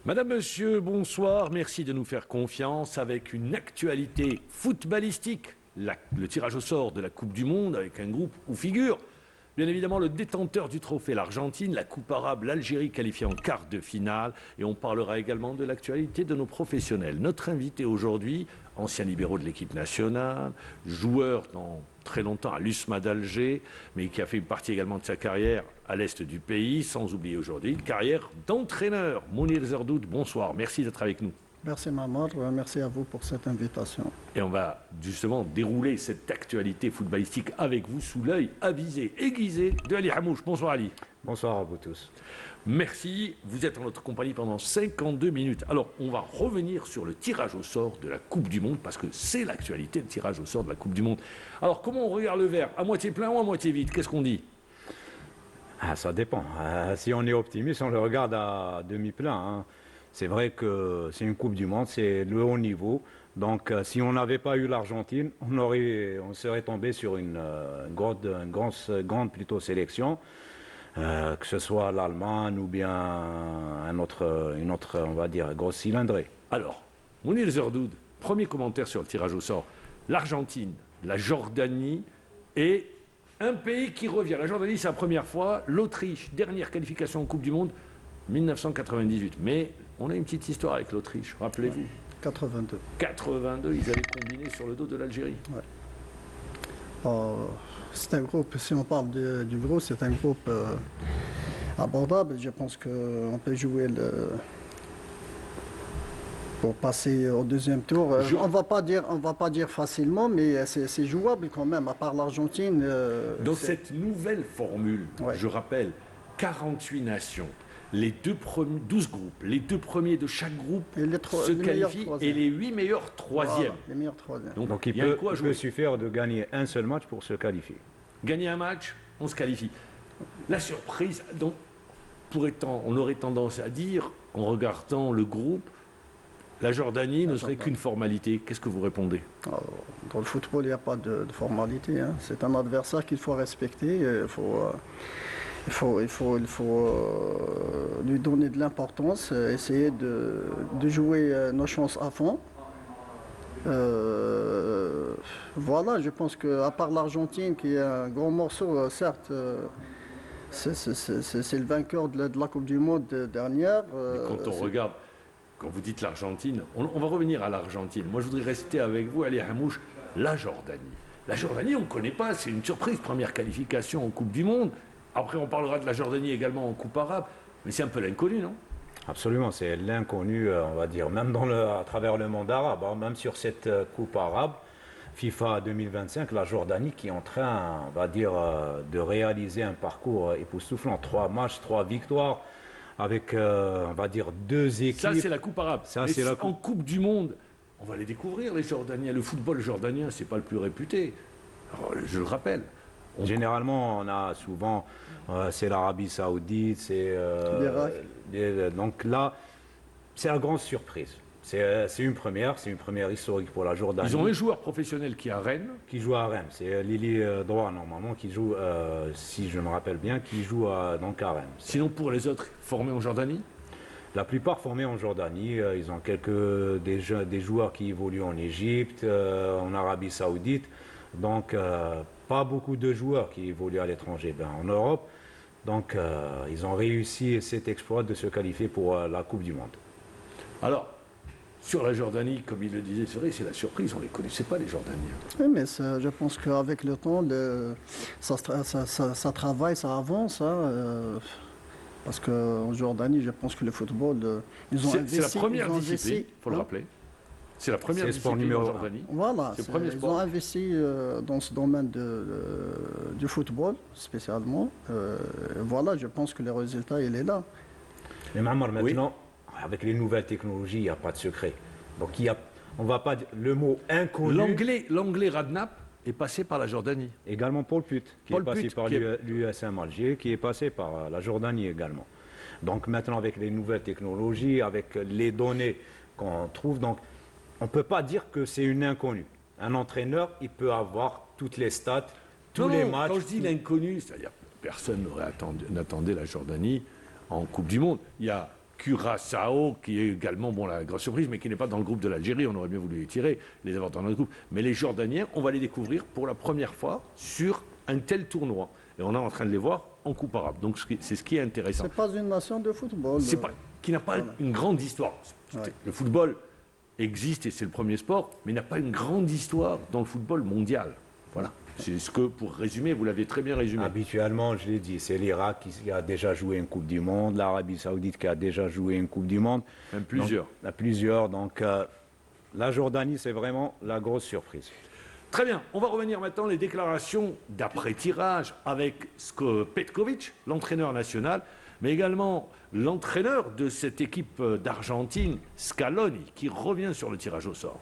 Madame, monsieur, bonsoir. Merci de nous faire confiance avec une actualité footballistique. Le tirage au sort de la Coupe du Monde avec un groupe où figure, bien évidemment, le détenteur du trophée, l'Argentine, la Coupe arabe, l'Algérie qualifiée en quart de finale. Et on parlera également de l'actualité de nos professionnels. Notre invité aujourd'hui, ancien libéraux de l'équipe nationale, joueur dans très longtemps à l'USMA d'Alger, mais qui a fait une partie également de sa carrière à l'est du pays, sans oublier aujourd'hui une carrière d'entraîneur. Mounir Zerdoud, bonsoir, merci d'être avec nous. Merci Mamar, merci à vous pour cette invitation. Et on va justement dérouler cette actualité footballistique avec vous sous l'œil avisé, aiguisé de Ali Hamouche. Bonsoir Ali. Bonsoir à vous tous. Merci, vous êtes en notre compagnie pendant 52 minutes. Alors, on va revenir sur le tirage au sort de la Coupe du Monde, parce que c'est l'actualité, le tirage au sort de la Coupe du Monde. Alors, comment on regarde le verre? À moitié plein ou à moitié vide? Qu'est-ce qu'on dit? Ça dépend. Si on est optimiste, on le regarde à demi-plein, hein. C'est vrai que c'est une Coupe du Monde, c'est le haut niveau. Donc, si on n'avait pas eu l'Argentine, on serait tombé sur une grande plutôt sélection, que ce soit l'Allemagne ou bien une autre, on va dire, grosse cylindrée. Alors, Mounir Zerdoud, premier commentaire sur le tirage au sort. L'Argentine, la Jordanie et un pays qui revient. La Jordanie, c'est la première fois. L'Autriche, dernière qualification en Coupe du Monde, 1998. Mais on a une petite histoire avec l'Autriche, rappelez-vous. 82. 82, ils avaient combiné sur le dos de l'Algérie. Ouais. C'est un groupe, si on parle du groupe, c'est un groupe abordable. Je pense qu'on peut jouer pour passer au deuxième tour. On va pas dire facilement, mais c'est jouable quand même, à part l'Argentine. Dans cette nouvelle formule, Ouais. je rappelle, 48 nations. Les 12 groupes, les deux premiers de chaque groupe Et les se meilleurs qualifient et troisièmes. les 8 meilleurs troisièmes. Voilà, les meilleurs troisièmes. Donc, il y a de quoi il jouer. peut suffire de gagner un seul match pour se qualifier. Gagner un match, on se qualifie. La surprise, donc, on aurait tendance à dire, en regardant le groupe, la Jordanie ne serait qu'une formalité. Qu'est-ce que vous répondez? Alors, dans le football, il n'y a pas de formalité, hein. C'est un adversaire qu'il faut respecter. Il faut lui donner de l'importance, essayer de jouer nos chances à fond. Voilà, je pense qu'à part l'Argentine, qui est un grand morceau, certes, c'est le vainqueur de la Coupe du Monde dernière. Quand on regarde, quand vous dites l'Argentine, on va revenir à l'Argentine. Moi, je voudrais rester avec vous, Ali Hamouche, la Jordanie. La Jordanie, on ne connaît pas, c'est une surprise, première qualification en Coupe du Monde. Après, on parlera de la Jordanie également en Coupe arabe, mais c'est un peu l'inconnu, non? Absolument, c'est l'inconnu, on va dire, même à travers le monde arabe, hein, même sur cette Coupe arabe, FIFA 2025, la Jordanie qui est en train, on va dire, de réaliser un parcours époustouflant. 3 matchs, 3 victoires, avec, on va dire, 2 équipes. Ça, c'est la Coupe arabe. Ça, Mais c'est la en Coupe du Monde, on va les découvrir, les Jordaniens. Le football jordanien, c'est pas le plus réputé. Alors, je le rappelle. Généralement, on a souvent, c'est l'Arabie Saoudite, c'est L'Irak. donc là, c'est la grande surprise. C'est une première historique pour la Jordanie. Ils ont un joueur professionnel qui est à Rennes. Qui joue à Rennes, c'est Lili Droit normalement qui joue, si je me rappelle bien, qui joue donc à Rennes. Sinon, pour les autres, formés en Jordanie. La plupart formés en Jordanie, ils ont des joueurs qui évoluent en Égypte, en Arabie Saoudite, donc pas beaucoup de joueurs qui évoluent à l'étranger. En Europe, donc ils ont réussi cet exploit de se qualifier pour la Coupe du Monde. Alors, sur la Jordanie, comme il le disait, c'est vrai, c'est la surprise, on ne les connaissait pas, les Jordaniens. Oui, mais je pense qu'avec le temps, ça travaille, ça avance, hein. Parce qu'en Jordanie, je pense que le football, ils ont investi. C'est la première ils ont discipline, il investi, faut le hein. rappeler. C'est la première C'est le sport discipline en numéro un. Jordanie. Voilà, C'est le premier ils sport. ont investi dans ce domaine du football, spécialement. Voilà, je pense que le résultat, il est là. Mais maintenant, avec les nouvelles technologies, il n'y a pas de secret. Donc on va pas dire le mot inconnu. L'anglais Radnap est passé par la Jordanie. Également Paul Put, qui Paul est passé Put, par qui est- l'USM Alger, qui est passé par la Jordanie également. Donc maintenant, avec les nouvelles technologies, avec les données qu'on trouve, donc on ne peut pas dire que c'est une inconnue. Un entraîneur, il peut avoir toutes les stats, tous les matchs. Quand je dis l'inconnu, c'est-à-dire personne n'attendait la Jordanie en Coupe du Monde. Il y a Curaçao, qui est également la grosse surprise, mais qui n'est pas dans le groupe de l'Algérie. On aurait bien voulu les tirer, les avoir dans notre groupe. Mais les Jordaniens, on va les découvrir pour la première fois sur un tel tournoi. Et on est en train de les voir en Coupe arabe. Donc c'est ce qui est intéressant. C'est pas une nation de football. Qui n'a pas une grande histoire. Ouais. Le football existe et c'est le premier sport, mais n'a pas une grande histoire dans le football mondial. Voilà. C'est ce que, pour résumer, vous l'avez très bien résumé. Habituellement, je l'ai dit, c'est l'Irak qui a déjà joué une Coupe du Monde, l'Arabie Saoudite qui a déjà joué une Coupe du Monde. Même plusieurs. Donc, la Jordanie, c'est vraiment la grosse surprise. Très bien. On va revenir maintenant les déclarations d'après-tirage avec Petkovic, l'entraîneur national, mais également l'entraîneur de cette équipe d'Argentine, Scaloni, qui revient sur le tirage au sort.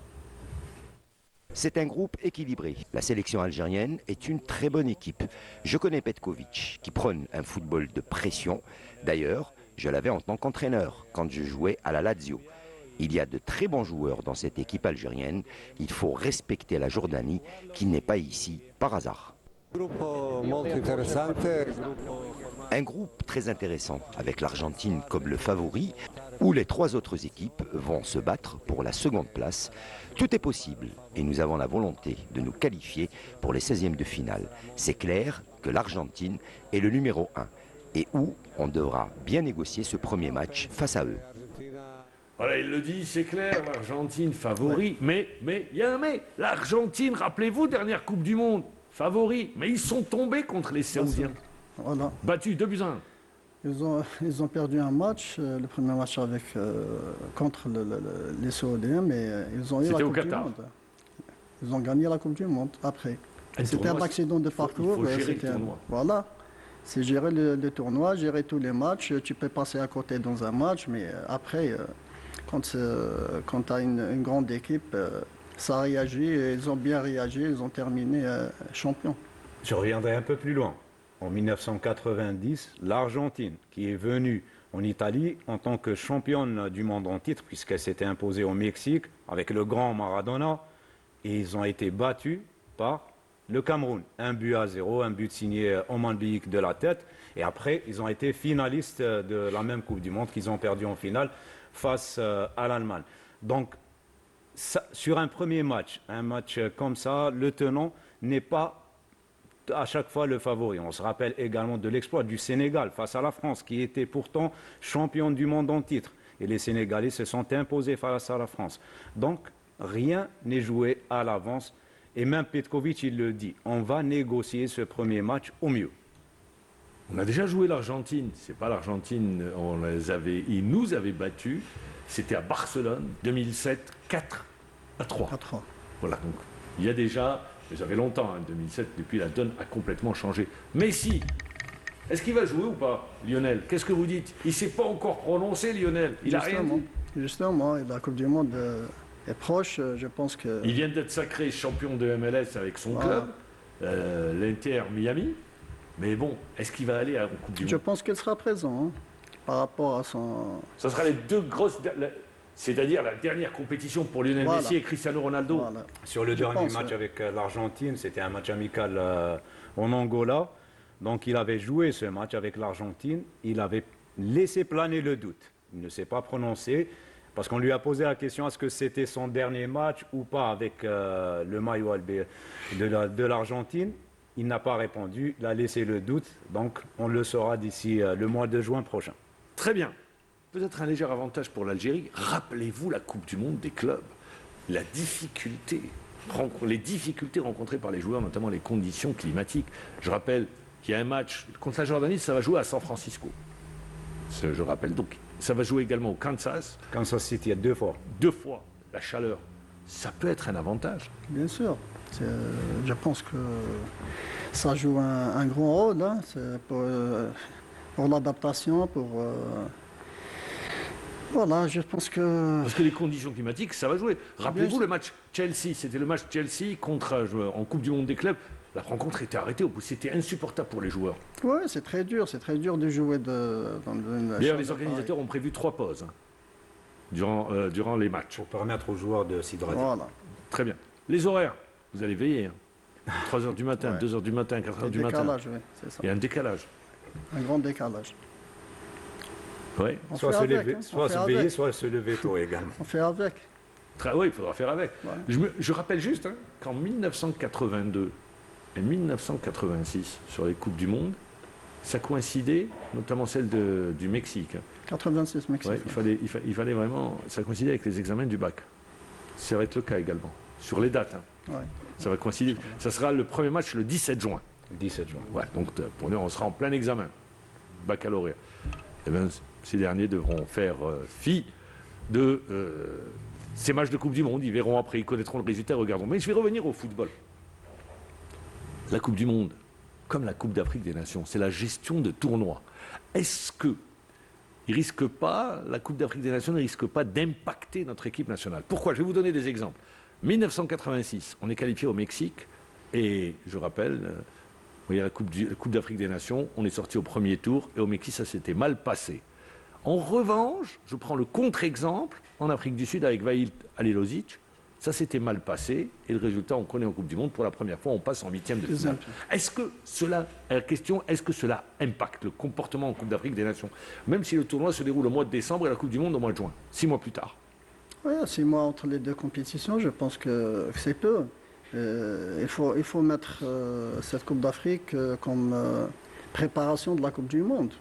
C'est un groupe équilibré. La sélection algérienne est une très bonne équipe. Je connais Petkovic, qui prône un football de pression. D'ailleurs, je l'avais en tant qu'entraîneur quand je jouais à la Lazio. Il y a de très bons joueurs dans cette équipe algérienne. Il faut respecter la Jordanie, qui n'est pas ici par hasard. Un groupe très intéressant, avec l'Argentine comme le favori, où les trois autres équipes vont se battre pour la seconde place. Tout est possible et nous avons la volonté de nous qualifier pour les 16e de finale. C'est clair que l'Argentine est le numéro 1 et où on devra bien négocier ce premier match face à eux. Voilà, il le dit, c'est clair, l'Argentine favori, mais il y a un mais. L'Argentine, rappelez-vous, dernière Coupe du Monde, favori, mais ils sont tombés contre les Saoudiens. Voilà. Battus 2-1. Ils ont perdu un match, le premier match contre les Saoudiens, mais ils ont eu la Coupe du Monde. Ils ont gagné la Coupe du Monde après. C'était un accident de parcours. Il faut gérer le tournoi. Voilà. C'est gérer le tournoi, gérer tous les matchs. Tu peux passer à côté dans un match, mais après, quand tu as une grande équipe, ça réagit. Et ils ont bien réagi, ils ont terminé champion. Je reviendrai un peu plus loin. En 1990, l'Argentine, qui est venue en Italie en tant que championne du monde en titre, puisqu'elle s'était imposée au Mexique avec le grand Maradona, et ils ont été battus par le Cameroun. 1-0, un but signé Oman Biyik de la tête, et après, ils ont été finalistes de la même Coupe du Monde qu'ils ont perdu en finale face à l'Allemagne. Donc, sur un premier match, un match comme ça, le tenant n'est pas à chaque fois le favori. On se rappelle également de l'exploit du Sénégal face à la France, qui était pourtant champion du monde en titre. Et les Sénégalais se sont imposés face à la France. Donc, rien n'est joué à l'avance. Et même Petkovic, il le dit, on va négocier ce premier match au mieux. On a déjà joué l'Argentine. C'est pas l'Argentine, ils nous avaient battus. C'était à Barcelone, 2007, 4-3. 4-3. Voilà, donc il y a déjà... Mais ça fait longtemps, 2007, depuis la donne a complètement changé. Messi, est-ce qu'il va jouer ou pas, Lionel? Qu'est-ce que vous dites? Il ne s'est pas encore prononcé, Lionel. Il a rien dit. Justement, la Coupe du Monde est proche, je pense que... Il vient d'être sacré champion de MLS avec son club, l'Inter Miami. Mais bon, est-ce qu'il va aller à la Coupe du Monde? Je pense qu'il sera présent, par rapport à son... Ce sera les deux grosses... C'est-à-dire la dernière compétition pour Lionel Messi et Cristiano Ronaldo. Voilà. Sur le dernier match avec l'Argentine, c'était un match amical en Angola. Donc il avait joué ce match avec l'Argentine. Il avait laissé planer le doute. Il ne s'est pas prononcé parce qu'on lui a posé la question est-ce que c'était son dernier match ou pas avec le maillot de l'Argentine. Il n'a pas répondu. Il a laissé le doute. Donc on le saura d'ici le mois de juin prochain. Très bien. Peut-être un léger avantage pour l'Algérie. Rappelez-vous la Coupe du Monde des clubs. Les difficultés rencontrées par les joueurs, notamment les conditions climatiques. Je rappelle qu'il y a un match contre la Jordanie, ça va jouer à San Francisco. Je rappelle, donc ça va jouer également au Kansas. Kansas City, il y a 2 fois. 2 fois la chaleur. Ça peut être un avantage. Bien sûr. Je pense que ça joue un grand rôle pour l'adaptation, Voilà, je pense que... Parce que les conditions climatiques, ça va jouer. Rappelez-vous le match Chelsea, c'était le match Chelsea en Coupe du Monde des clubs. La rencontre était arrêtée, c'était insupportable pour les joueurs. Oui, c'est très dur de jouer dans une... D'ailleurs, les organisateurs ont prévu 3 pauses durant les matchs. Pour permettre aux joueurs de s'hydrater. Voilà. Très bien. Les horaires, vous allez veiller. 3h du matin, 2h du matin, 4h du matin. Décalage, oui, c'est ça. Il y a un décalage. Un grand décalage. Ouais. On Soit fait se avec, lever, hein, soit on fait se veiller, avec. soit se lever tôt également. On fait avec. Oui, il faudra faire avec. Ouais. Je rappelle juste qu'en 1982 et 1986, sur les Coupes du Monde, ça coïncidait, notamment celle du Mexique. 86 Mexique. Ouais, il fallait vraiment. Ça coïncidait avec les examens du bac. Ça va être le cas également. Sur les dates. Ouais. Ça va coïncider. Ça sera le premier match le 17 juin. 17 juin. Ouais, donc pour nous, on sera en plein examen. Baccalauréat. Eh bien, ces derniers devront faire fi de ces matchs de Coupe du Monde. Ils verront après, ils connaîtront le résultat, regarderont. Mais je vais revenir au football. La Coupe du Monde, comme la Coupe d'Afrique des Nations, c'est la gestion de tournois. Est-ce que la Coupe d'Afrique des Nations ne risque pas d'impacter notre équipe nationale? Pourquoi? Je vais vous donner des exemples. 1986, on est qualifié au Mexique et je rappelle, vous voyez la Coupe d'Afrique des Nations, on est sorti au premier tour et au Mexique ça s'était mal passé. En revanche, je prends le contre-exemple en Afrique du Sud avec Vaïd Halilhodzic, ça s'était mal passé et le résultat on connaît en Coupe du Monde, pour la première fois on passe en huitième de finale. Est-ce que cela impacte le comportement en Coupe d'Afrique des Nations? Même si le tournoi se déroule au mois de décembre et la Coupe du Monde au mois de juin, 6 mois plus tard. Oui, 6 mois entre les deux compétitions, je pense que c'est peu. Il faut mettre cette Coupe d'Afrique comme préparation de la Coupe du Monde.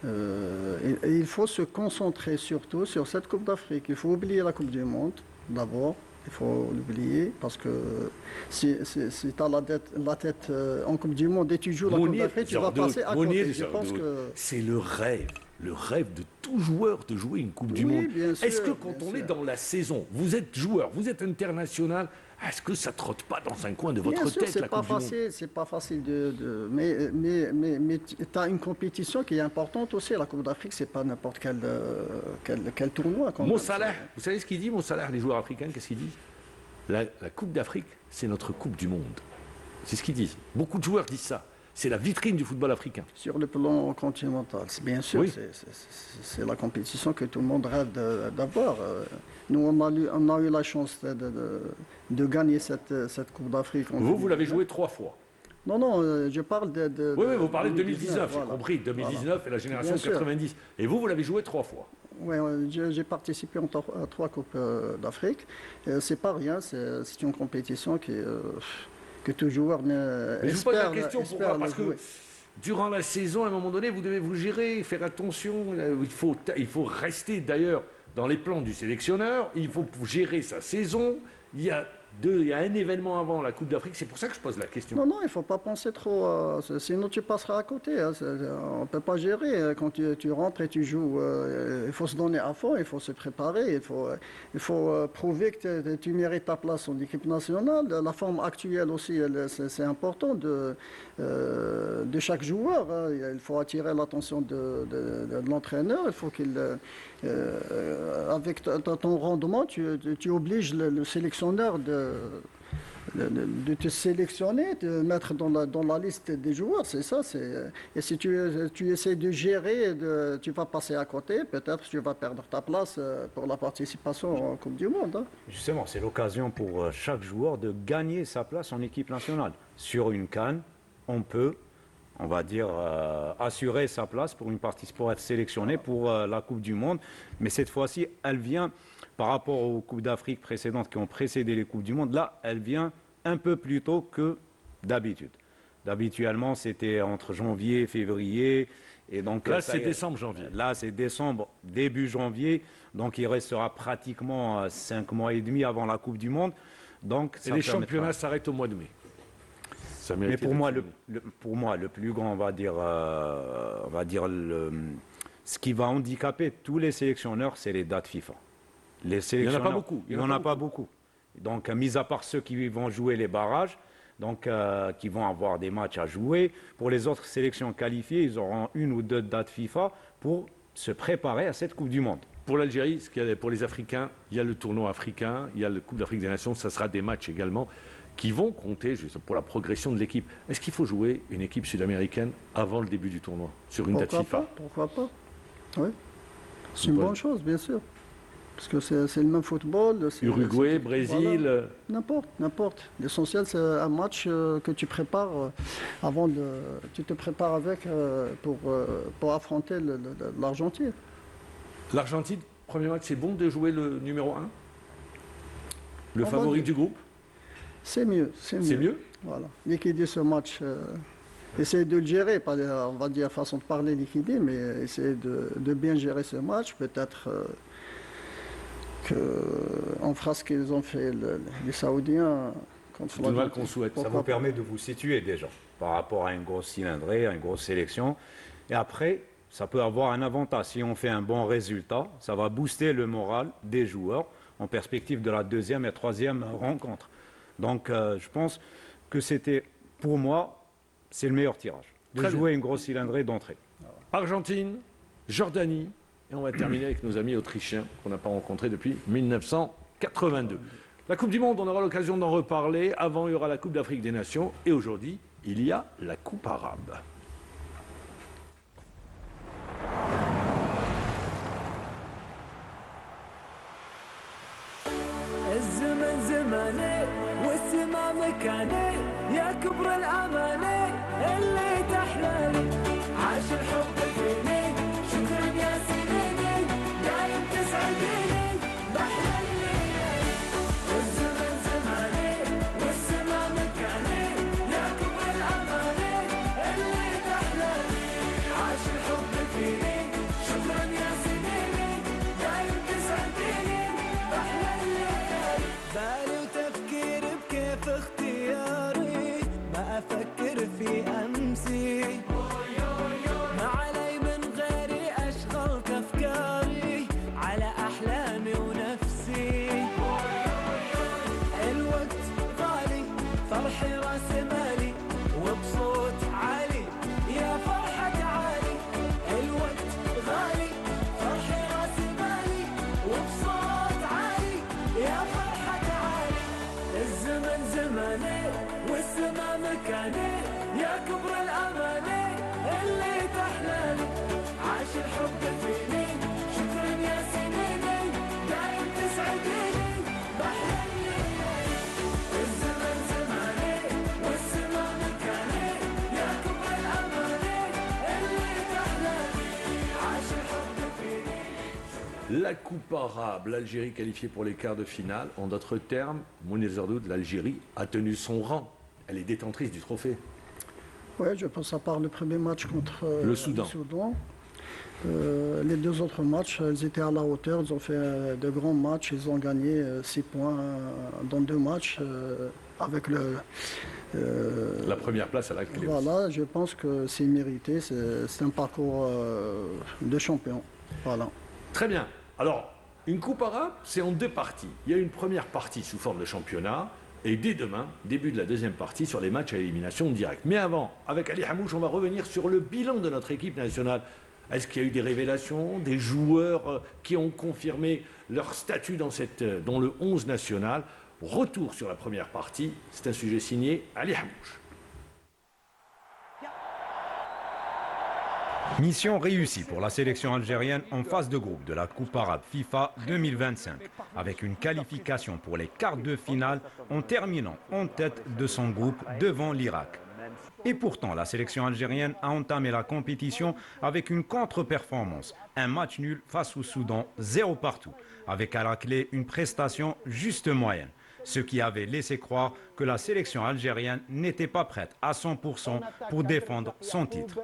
Et il faut se concentrer surtout sur cette Coupe d'Afrique. Il faut oublier la Coupe du Monde d'abord. Il faut l'oublier parce que si tu as la tête en Coupe du Monde et tu joues la Coupe d'Afrique, tu vas passer à côté. Je pense que c'est le rêve de tout joueur de jouer une Coupe du Monde. Est-ce que quand on est dans la saison, vous êtes joueur, vous êtes international, est-ce que ça trotte pas dans un coin de votre tête la Coupe du Monde? C'est pas facile mais tu as une compétition qui est importante aussi. La Coupe d'Afrique, c'est pas n'importe quel tournoi. Mo Salah, vous savez ce qu'il dit, Mo Salah, les joueurs africains, qu'est-ce qu'ils disent? La Coupe d'Afrique, c'est notre Coupe du Monde. C'est ce qu'ils disent. Beaucoup de joueurs disent ça. C'est la vitrine du football africain. Sur le plan continental, bien sûr, oui. C'est la compétition que tout le monde rêve d'avoir. Nous, on a eu la chance de gagner cette Coupe d'Afrique. Vous l'avez joué 3 fois. Non, je parle de... Oui, vous parlez de 2019, j'ai voilà. compris, 2019 et la génération Bien sûr. 90. Et vous l'avez joué 3 fois. Oui, j'ai participé à 3 Coupes d'Afrique. C'est pas rien, c'est une compétition que tout joueur Mais je vous pose la question, pourquoi? espère Parce que durant la saison, à un moment donné, vous devez vous gérer, faire attention. Il faut rester d'ailleurs dans les plans du sélectionneur. Il faut gérer sa saison. Il y a un événement avant la Coupe d'Afrique. C'est pour ça que je pose la question. Non, il ne faut pas penser trop. Sinon, tu passeras à côté. Hein. On ne peut pas gérer. Quand tu rentres et tu joues, il faut se donner à fond, il faut se préparer. Il faut prouver que tu mérites ta place en équipe nationale. La forme actuelle aussi, c'est important de chaque joueur. Hein. Il faut attirer l'attention de l'entraîneur. Il faut qu'il... avec ton rendement, tu obliges le sélectionneur de te sélectionner, de mettre dans la liste des joueurs, c'est ça. Et si tu essaies de gérer, tu vas passer à côté, peut-être tu vas perdre ta place pour la participation en Coupe du Monde. Hein. Justement, c'est l'occasion pour chaque joueur de gagner sa place en équipe nationale. Sur une CAN, on peut, on va dire, assurer sa place pour être sélectionné pour la Coupe du Monde. Mais cette fois-ci, elle vient, par rapport aux Coupes d'Afrique précédentes qui ont précédé les Coupes du Monde, là, elle vient un peu plus tôt que d'habitude. D'habituellement, c'était entre janvier et février. Et donc, là, c'est décembre-janvier. Là, c'est décembre, début janvier. Donc, il restera pratiquement 5 mois et demi avant la Coupe du Monde. Donc, et les championnats s'arrêtent au mois de mai. Mais pour moi, le plus grand, ce qui va handicaper tous les sélectionneurs, c'est les dates FIFA. Les sélectionneurs, il n'y en a pas beaucoup. Donc, mis à part ceux qui vont jouer les barrages, donc qui vont avoir des matchs à jouer, pour les autres sélections qualifiées, ils auront 1 ou 2 dates FIFA pour se préparer à cette Coupe du Monde. Pour l'Algérie, pour les Africains, il y a le tournoi africain, il y a la Coupe d'Afrique des Nations, ça sera des matchs également qui vont compter pour la progression de l'équipe. Est-ce qu'il faut jouer une équipe sud-américaine avant le début du tournoi, sur une date FIFA? Pourquoi pas? Oui. C'est une bonne chose, bien sûr. Parce que c'est le même football. Uruguay, Brésil... Voilà. N'importe. L'essentiel, c'est un match que tu prépares avant de... Tu te prépares avec pour affronter l'Argentine. L'Argentine, premier match, c'est bon de jouer le numéro 1? Le On va favori dire. du groupe? C'est mieux, c'est mieux. C'est mieux? Voilà. Liquider ce match, essayer de le gérer, pas, on va dire façon de parler liquider, mais essayer de bien gérer ce match. Peut-être qu'on fera ce qu'ils ont fait les Saoudiens contre C'est tout le mal l'Argentine. qu'on souhaite. Ça Pourquoi vous permet de vous situer déjà par rapport à une grosse cylindrée, à une grosse sélection. Et après, ça peut avoir un avantage. Si on fait un bon résultat, ça va booster le moral des joueurs en perspective de la deuxième et troisième rencontre. Donc je pense que c'était, pour moi, c'est le meilleur tirage. De Très jouer une grosse cylindrée d'entrée. Argentine, Jordanie, et on va terminer avec nos amis autrichiens qu'on n'a pas rencontrés depuis 1982. La Coupe du Monde, on aura l'occasion d'en reparler. Avant, il y aura la Coupe d'Afrique des Nations. Et aujourd'hui, il y a la Coupe arabe. الزمن زماني والسما مكاني يا كبر الأماني اللي تحلالي عاش الحب فيني شكرا يا سنيني دايم تسعديني بحلى الليالي الزمن زماني والسما مكاني يا كبر الأماني اللي تحلالي عاش الحب فيني شكرا يا سنيني دايم تسعديني بحلى الليالي بالي وتفكير بكيف اختياري ما افكر في امسي ما علي من غيري اشغلت افكاري على احلامي ونفسي الوقت غالي فرحي راس مالي وبصوت عالي يا فرحة عالي الوقت غالي فرحي راس مالي وبصوت عالي يا فرحة عالي الزمن زماني والسما مكاني يا كبر الأماني اللي تحلالي عاش الحب فيني شكرا يا سنيني دايم تسعديني بحلى الليالي الزمن زماني والسما مكاني يا كبر الأماني اللي تحلالي عاش الحب فيني La Coupe arabe, l'Algérie qualifiée pour les quarts de finale. En d'autres termes, Mounir Zardoud, l'Algérie a tenu son rang. Elle est détentrice du trophée. Oui, je pense à part le premier match contre Le Soudan. Les deux autres matchs, ils étaient à la hauteur, ils ont fait de grands matchs, ils ont gagné 6 points dans 2 matchs avec La première place à la clé. Voilà, je pense que c'est mérité, c'est un parcours de champion. Voilà. Très bien. Alors, une Coupe arabe, c'est en 2 parties. Il y a une première partie sous forme de championnat, et dès demain, début de la deuxième partie sur les matchs à élimination directe. Mais avant, avec Ali Hamouche, on va revenir sur le bilan de notre équipe nationale. Est-ce qu'il y a eu des révélations, des joueurs qui ont confirmé leur statut dans le 11 national? Retour sur la première partie, c'est un sujet signé Ali Hamouche. Mission réussie pour la sélection algérienne en phase de groupe de la Coupe arabe FIFA 2025, avec une qualification pour les quarts de finale en terminant en tête de son groupe devant l'Irak. Et pourtant, la sélection algérienne a entamé la compétition avec une contre-performance, un match nul face au Soudan, 0 partout, avec à la clé une prestation juste moyenne, ce qui avait laissé croire que la sélection algérienne n'était pas prête à 100% pour défendre son titre.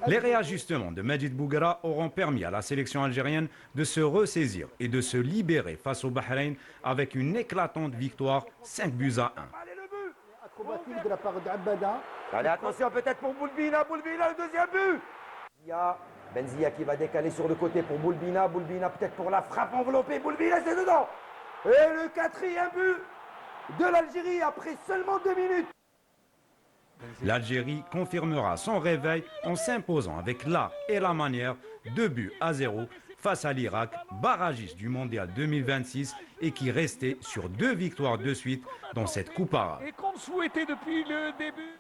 Les réajustements de Majid Bouguera auront permis à la sélection algérienne de se ressaisir et de se libérer face au Bahreïn avec une éclatante victoire 5-1. Acrobatique de la part d'Abada. Allez, attention peut-être pour Boulbina, Boulbina le deuxième but. Benzia qui va décaler sur le côté pour Boulbina, Boulbina peut-être pour la frappe enveloppée, Boulbina c'est dedans. Et le 4e but de l'Algérie après seulement 2 minutes. L'Algérie confirmera son réveil en s'imposant avec l'art et la manière 2-0 face à l'Irak, barragiste du Mondial 2026 et qui restait sur 2 victoires de suite dans cette Coupe arabe. Et comme souhaité depuis le début.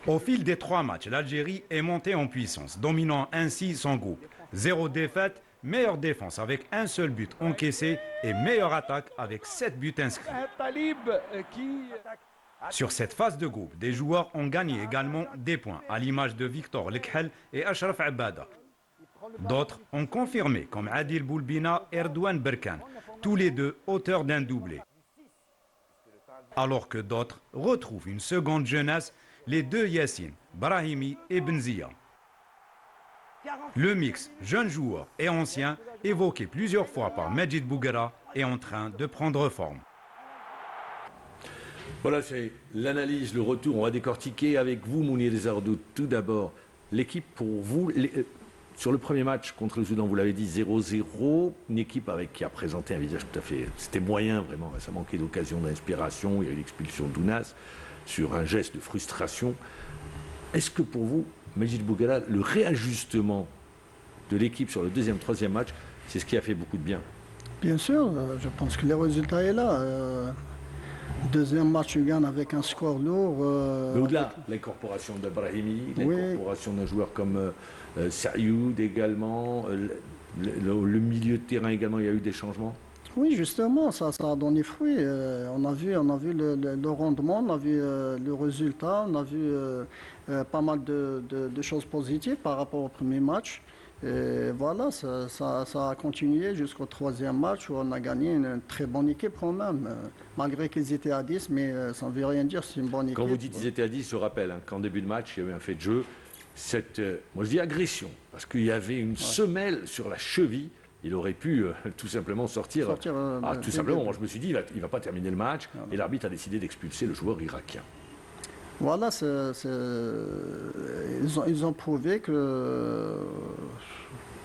Au fil des 3 matchs, l'Algérie est montée en puissance, dominant ainsi son groupe. 0 défaite, meilleure défense avec un seul but encaissé et meilleure attaque avec 7 buts inscrits. Talib qui... Sur cette phase de groupe, des joueurs ont gagné également des points, à l'image de Victor Lekhel et Ashraf Abada. D'autres ont confirmé, comme Adil Boulbina et Erdouane Berkan, tous les deux auteurs d'un doublé. Alors que d'autres retrouvent une seconde jeunesse, les deux Yassine, Brahimi et Benzia. Le mix jeunes joueurs et anciens, évoqué plusieurs fois par Majid Bouguera, est en train de prendre forme. Voilà, c'est l'analyse, le retour. On va décortiquer avec vous, Mounir Zardout. Tout d'abord, l'équipe pour vous, sur le premier match contre le Soudan, vous l'avez dit, 0-0. Une équipe qui a présenté un visage tout à fait... C'était moyen, vraiment. Ça manquait d'occasion, d'inspiration. Il y a eu l'expulsion d'Ounas sur un geste de frustration. Est-ce que pour vous, Majid Bouguera, le réajustement de l'équipe sur le deuxième, troisième match, c'est ce qui a fait beaucoup de bien? Bien sûr, je pense que le résultat est là. Deuxième match, tu gagnes avec un score lourd. Mais au-delà, l'incorporation de Brahimi, l'incorporation d'un joueur comme Sayoud également, le milieu de terrain également, il y a eu des changements. Oui, justement, ça a donné fruit. On a vu le rendement, on a vu le résultat, on a vu pas mal de choses positives par rapport au premier match. Et voilà, ça a continué jusqu'au troisième match où on a gagné une très bonne équipe quand même. Malgré qu'ils étaient à 10, mais ça ne veut rien dire, c'est une bonne équipe. Quand vous dites qu'ils étaient à 10, je rappelle qu'en début de match, il y avait un fait de jeu, moi je dis agression, parce qu'il y avait une semelle sur la cheville. Il aurait pu tout simplement sortir tout simplement, moi je me suis dit, il ne va pas terminer le match, et l'arbitre a décidé d'expulser le joueur irakien. Voilà, ils ont prouvé que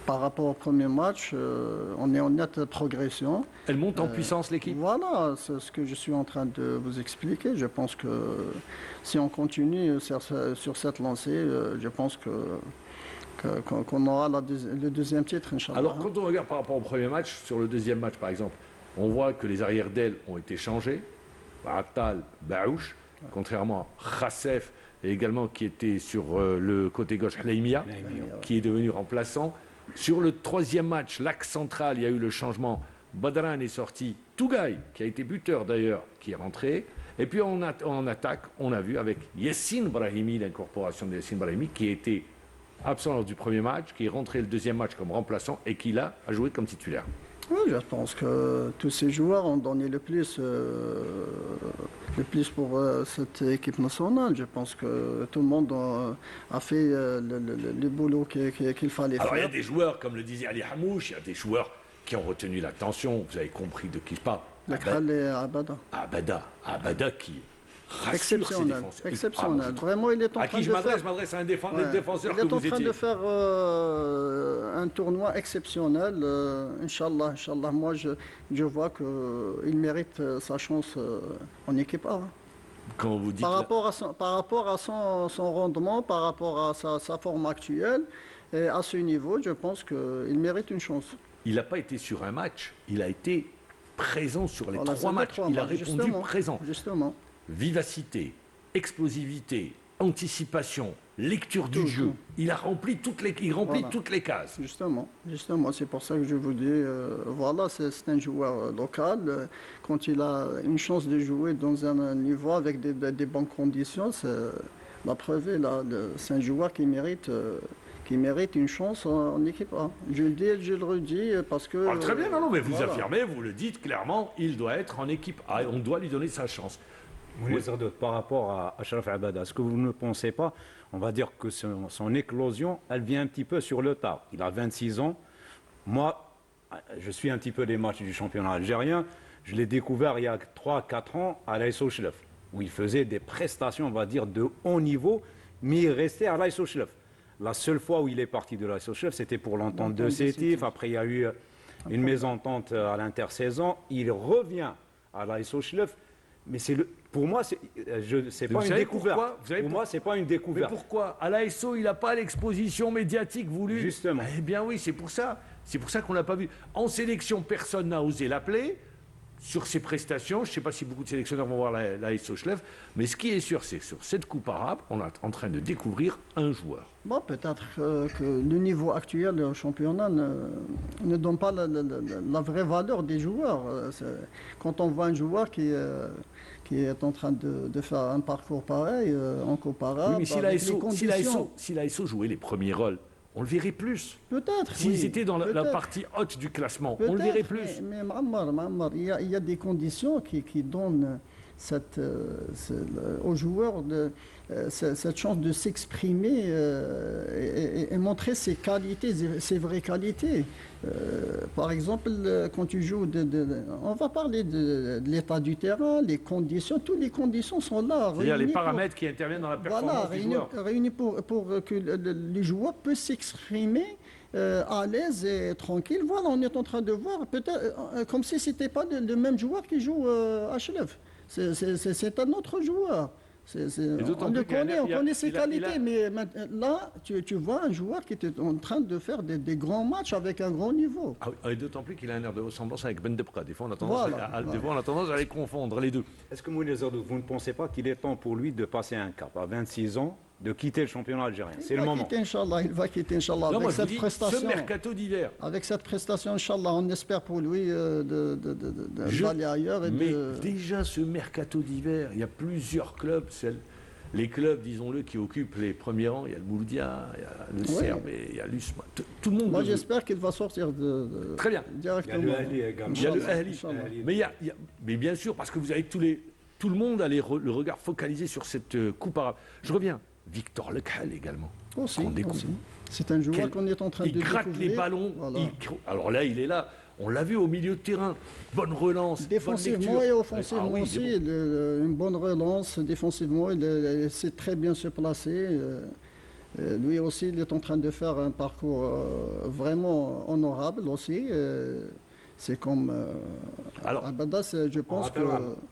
par rapport au premier match, on est en nette progression. Elle monte en puissance, l'équipe? Voilà, c'est ce que je suis en train de vous expliquer. Je pense que si on continue sur cette lancée, je pense qu'on aura le deuxième titre, Inch'Allah. Alors, quand on regarde par rapport au premier match, sur le deuxième match par exemple, on voit que les arrières d'aile ont été changés. Attal, Baouch, contrairement à Khassef, et également qui était sur le côté gauche, Hleimia, qui est devenu remplaçant. Sur le troisième match, l'axe central, il y a eu le changement. Badran est sorti, Tougaï, qui a été buteur d'ailleurs, qui est rentré. Et puis en attaque, on a vu avec Yassine Brahimi, l'incorporation de Yassine Brahimi, qui a été absent lors du premier match, qui est rentré le deuxième match comme remplaçant et qui là a joué comme titulaire. Oui, je pense que tous ces joueurs ont donné le plus pour cette équipe nationale. Je pense que tout le monde a fait le boulot qu'il fallait faire. Alors il y a des joueurs, comme le disait Ali Hamouche, il y a des joueurs qui ont retenu l'attention. Vous avez compris de qui je parle. Le Kral et Abada. Abada qui exceptionnel, exceptionnel. Vraiment, il est en train de faire... Je m'adresse à un défenseur que vous étiez. Il est en train de faire un tournoi exceptionnel. Inch'Allah, moi je vois qu'il mérite sa chance en équipe A. Quand vous dites par rapport à son rendement, par rapport à sa forme actuelle, et à ce niveau, je pense qu'il mérite une chance. Il n'a pas été sur un match, il a été présent sur les trois matchs. Il a répondu présent. Justement. Vivacité, explosivité, anticipation, lecture du jeu. Il a rempli toutes les cases. Justement, c'est pour ça que je vous dis, voilà, c'est un joueur local. Quand il a une chance de jouer dans un niveau avec des bonnes conditions, la preuve est là. C'est un joueur qui mérite une chance en équipe A. Je le dis et je le redis parce que... très bien, non, mais vous affirmez, vous le dites clairement, il doit être en équipe A. On doit lui donner sa chance. Oui, par rapport à Achraf Abada, est-ce que vous ne pensez pas, on va dire que son éclosion, elle vient un petit peu sur le tard. Il a 26 ans. Moi, je suis un petit peu les matchs du championnat algérien. Je l'ai découvert il y a 3-4 ans à l'AS Ochlef, où il faisait des prestations, on va dire, de haut niveau, mais il restait à l'AS Ochlef. La seule fois où il est parti de l'AS Ochlef, c'était pour l'entente de Sétif. Après, il y a eu une mésentente à l'intersaison. Il revient à l'AS Ochlef. Mais pour moi, c'est pas une découverte. Pour moi, c'est pas une découverte. Mais pourquoi? À l'ASO, il n'a pas l'exposition médiatique voulue. Justement. Eh bien oui, c'est pour ça. C'est pour ça qu'on ne l'a pas vu. En sélection, personne n'a osé l'appeler. Sur ses prestations, je ne sais pas si beaucoup de sélectionneurs vont voir l'AS Ochlef, mais ce qui est sûr, c'est que sur cette Coupe arabe, on est en train de découvrir un joueur. Bon, peut-être que le niveau actuel du championnat ne donne pas la vraie valeur des joueurs. Quand on voit un joueur qui est en train de faire un parcours pareil en Coupe arabe, oui, mais si l'ASO jouait les premiers rôles, on le verrait plus. Peut-être. S'ils oui, étaient dans la peut-être. partie haute du classement, on le Peut-être, verrait plus. Mais Ma'ammar, il y a des conditions qui donnent aux joueurs cette chance de s'exprimer et montrer ses qualités, ses vraies qualités. Par exemple, quand tu joues, on va parler de l'état du terrain, les conditions, toutes les conditions sont là. C'est-à-dire les réunies pour- paramètres qui interviennent dans la performance Voilà, du joueur. réunis pour que les joueurs puissent s'exprimer à l'aise et tranquille. Voilà, on est en train de voir, peut-être comme si ce n'était pas le même joueur qui joue à Chlef. C'est un autre joueur. d'autant On le plus qu'il y a un- connaît, on il a- connaît ses il a- qualités, mais là, tu vois un joueur qui est en train de faire des grands matchs avec un grand niveau. Ah oui, et d'autant plus qu'il a un air de ressemblance avec Ben Debra. Des fois, on a tendance, Voilà, des fois, on a tendance à les confondre, les deux. Est-ce que Mounir Zardouk, vous ne pensez pas qu'il est temps pour lui de passer un cap à 26 ans, de quitter le championnat algérien? C'est le moment. Il va quitter, Inch'Allah, Non, moi, avec je vous cette dis, ce prestation. mercato d'hiver. Avec cette prestation, Inch'Allah, on espère pour lui Je- d'aller ailleurs. Mais déjà, ce mercato d'hiver, il y a plusieurs clubs. Les clubs, disons-le, qui occupent les premiers rangs. Il y a le Mouloudia, il y a le Oui. Serbe, et il y a l'USMA. Tout le monde. Moi, le veut. j'espère qu'il va sortir Très bien. directement. Il y a le Ali également. Il y a le Inch'Allah, Ahly. Inch'Allah. Mais, mais bien sûr, parce que vous avez tout le monde a le regard focalisé sur cette coupe arabe. Je reviens. Victor Lekhal également. Aussi, qu'on découvre. aussi. C'est un joueur Quel- qu'on est en train Il de gratte découvrir. les ballons. Voilà. Alors là, il est là. On l'a vu au milieu de terrain. Bonne relance. bonne Défensivement lecture. et offensivement Ah oui, aussi, il est bon. une bonne relance. Défensivement, il sait très bien se placer. Lui aussi, il est en train de faire un parcours vraiment honorable aussi. C'est comme Alors, Abadas, je pense que...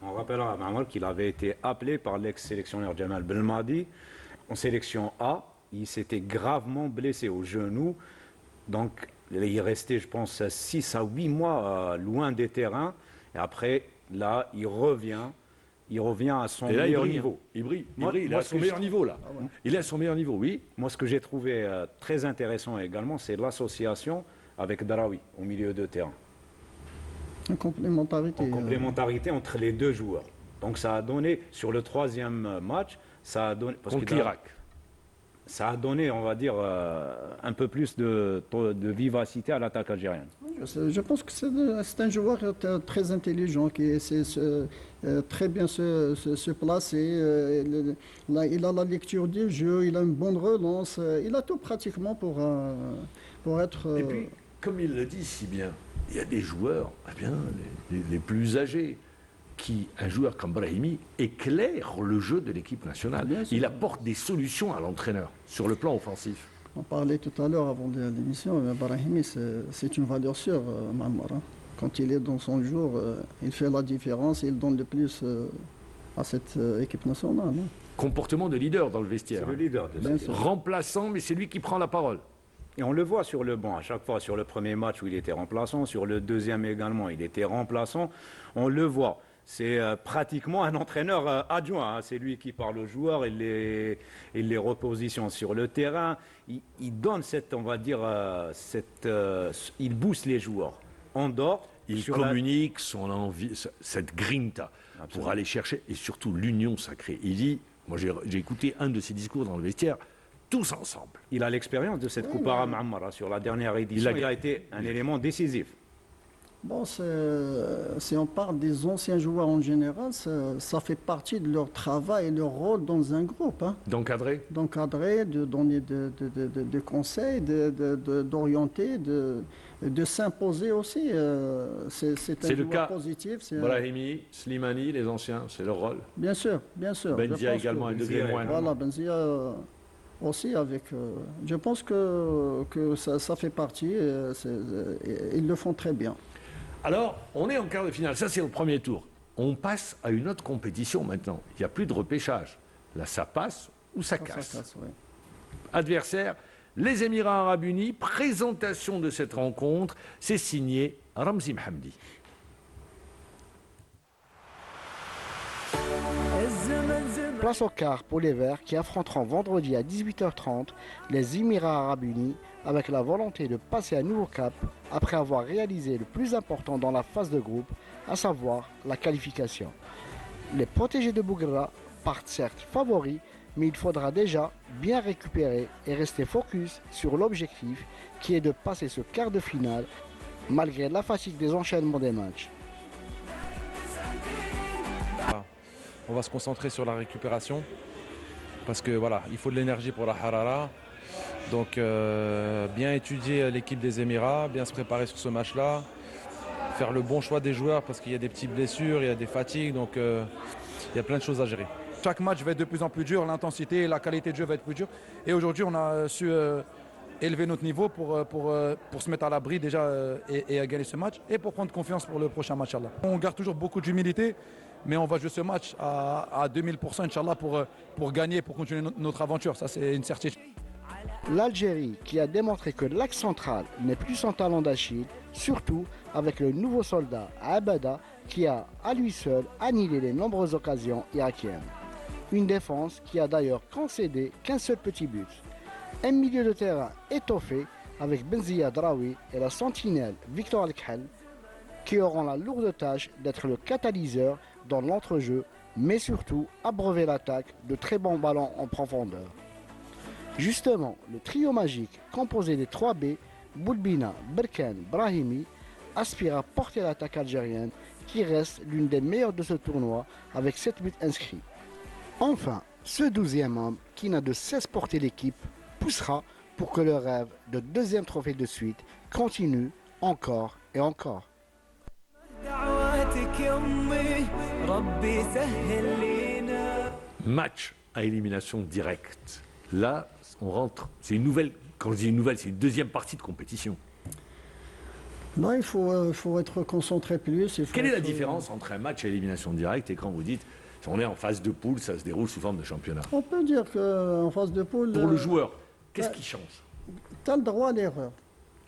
On rappellera à Mahmoud qu'il avait été appelé par l'ex-sélectionneur Jamal Belmadi en sélection A. Il s'était gravement blessé au genou. Donc, il restait, je pense, 6 à 8 mois loin des terrains. Et après, là, il revient à son Et là, il meilleur brille. niveau. Il brille. Moi, Il est moi, à ce son que meilleur je- niveau, là. Il est à son meilleur niveau, oui. Moi, ce que j'ai trouvé très intéressant également, c'est l'association avec Darawi au milieu de terrain. Une complémentarité. En complémentarité entre les deux joueurs. Donc ça a donné, sur le troisième match, ça a donné... parce Contre que l'Irak. ça a donné, on va dire, un peu plus de vivacité à l'attaque algérienne. Je pense que c'est un joueur très intelligent qui sait très bien se placer. Il a la lecture du jeu, il a une bonne relance, il a tout pratiquement pour être... Et puis, comme il le dit si bien, il y a des joueurs, eh bien, les plus âgés, un joueur comme Brahimi, éclaire le jeu de l'équipe nationale. Bien sûr. Il apporte des solutions à l'entraîneur sur le plan offensif. On parlait tout à l'heure avant l'émission, Brahimi, c'est une valeur sûre, Ma'ammar, hein. Quand il est dans son jour, il fait la différence et il donne le plus à cette équipe nationale, hein. Comportement de leader dans le vestiaire. C'est le leader de Bien cette sûr. Remplaçant, mais c'est lui qui prend la parole. Et on le voit sur le banc à chaque fois. Sur le premier match où il était remplaçant, sur le deuxième également, il était remplaçant. On le voit. C'est pratiquement un entraîneur adjoint, hein. C'est lui qui parle aux joueurs, il les repositionne sur le terrain. Il donne cette, on va dire, il booste les joueurs. En dehors, Il sur la- communique son envie, cette grinta, pour Absolument. aller chercher, et surtout l'union sacrée. Il dit, moi j'ai écouté un de ses discours dans le vestiaire, tous ensemble. Il a l'expérience de cette Coupe arabe Ma'ammar. Sur la dernière édition, il a été un élément décisif. Bon, si on parle des anciens joueurs en général, ça fait partie de leur travail et leur rôle dans un groupe, hein. D'encadrer. D'encadrer, de donner de conseils, d'orienter, de s'imposer aussi. C'est un C'est le joueur cas. positif. Brahimi, Slimani, les anciens, c'est leur rôle. Bien sûr, bien sûr. Je Benzia pense également, que- un degré Benzia moindre. Voilà, Benzia aussi avec. Je pense que ça fait partie. Ils le font très bien. Alors, on est en quart de finale, ça c'est le premier tour. On passe à une autre compétition maintenant. Il n'y a plus de repêchage. Là, ça passe ou ça Ça casse. casse, ouais. Adversaire, les Émirats Arabes Unis. Présentation de cette rencontre, c'est signé Ramzi Mhamdi. الزمن زمن Place au quart pour les Verts qui affronteront vendredi à 18h30 les Émirats Arabes Unis avec la volonté de passer un nouveau cap après avoir réalisé le plus important dans la phase de groupe, à savoir la qualification. Les protégés de Bougra partent certes favoris, mais il faudra déjà bien récupérer et rester focus sur l'objectif qui est de passer ce quart de finale malgré la fatigue des enchaînements des matchs. On va se concentrer sur la récupération parce que voilà, il faut de l'énergie pour la Harara. Donc bien étudier l'équipe des Émirats, bien se préparer sur ce match-là, faire le bon choix des joueurs parce qu'il y a des petites blessures, il y a des fatigues, donc il y a plein de choses à gérer. Chaque match va être de plus en plus dur, l'intensité et la qualité de jeu va être plus dure. Et aujourd'hui, on a su élever notre niveau pour se mettre à l'abri déjà et à gagner ce match et pour prendre confiance pour le prochain match. Inch'Allah. On garde toujours beaucoup d'humilité, mais on va jouer ce match à 2000% Inch'Allah pour gagner, pour continuer notre aventure. Ça, c'est une certitude. L'Algérie qui a démontré que l'axe central n'est plus son talent d'Achille, surtout avec le nouveau soldat Abada qui a à lui seul annihilé les nombreuses occasions irakiennes. Une défense qui a d'ailleurs concédé qu'un seul petit but. Un milieu de terrain étoffé avec Benzia Draoui et la sentinelle Victor Al-Khel qui auront la lourde tâche d'être le catalyseur dans l'entrejeu, mais surtout abreuver l'attaque de très bons ballons en profondeur. Justement, le trio magique composé des 3 B, Boulbina, Berkane, Brahimi, aspire à porter l'attaque algérienne qui reste l'une des meilleures de ce tournoi avec 7 buts inscrits. Enfin, ce 12e homme qui n'a de cesse porter l'équipe poussera pour que le rêve de 2e trophée de suite continue encore et encore. Match à élimination directe. Là, on rentre. C'est une nouvelle. Quand je dis une nouvelle, c'est une deuxième partie de compétition. Non, il faut être concentré plus. Quelle est la différence entre un match à élimination directe et quand vous dites on est en phase de poule, ça se déroule sous forme de championnat? On peut dire qu'en phase de poule... Pour le joueur, qu'est-ce qui change? Tu as le droit à l'erreur.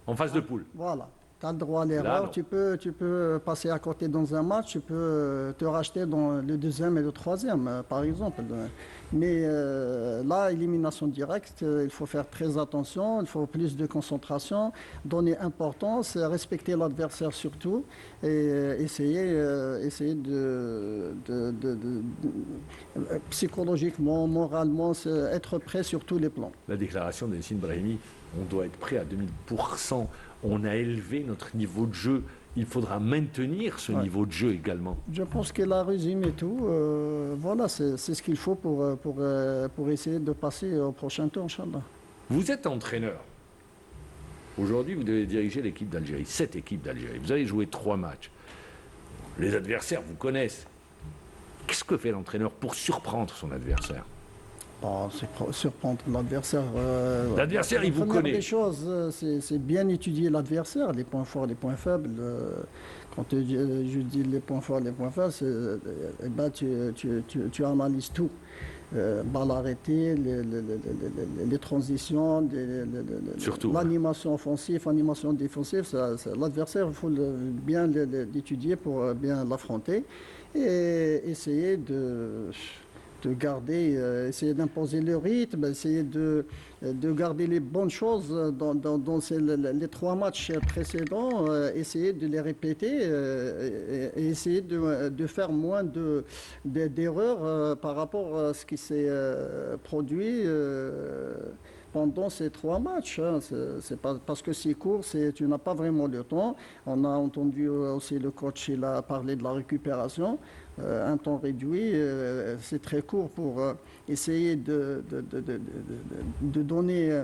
En phase de poule? Voilà. Tu as le droit à l'erreur. Tu peux passer à côté dans un match, tu peux te racheter dans le 2e et le 3e, par exemple. Mais là, élimination directe, il faut faire très attention, il faut plus de concentration, donner importance, respecter l'adversaire surtout, et essayer psychologiquement, moralement, être prêt sur tous les plans. La déclaration de Yassine Brahimi, on doit être prêt à 2000%. On a élevé notre niveau de jeu. Il faudra maintenir ce niveau de jeu également. Je pense qu'il a résumé tout. Voilà, c'est ce qu'il faut pour essayer de passer au prochain tour, Inch'Allah. Vous êtes entraîneur. Aujourd'hui, vous devez diriger l'équipe d'Algérie, cette équipe d'Algérie. Vous allez jouer 3 matchs. Les adversaires vous connaissent. Qu'est-ce que fait l'entraîneur pour surprendre son adversaire? C'est surprendre l'adversaire. L'adversaire, il vous connaît. La première des choses, c'est bien étudier l'adversaire, les points forts, les points faibles. Quand je dis les points forts, tu analyses tout. Balle arrêtée, les transitions, l'animation offensive, l'animation défensive. L'adversaire, il faut bien l'étudier pour bien l'affronter et essayer de garder, essayer d'imposer le rythme, essayer de garder les bonnes choses dans les 3 matchs précédents, essayer de les répéter et essayer de faire moins d'erreurs par rapport à ce qui s'est produit pendant ces 3 matchs. C'est pas parce que c'est court, tu n'as pas vraiment le temps. On a entendu aussi le coach, il a parlé de la récupération. Un temps réduit, c'est très court pour essayer de donner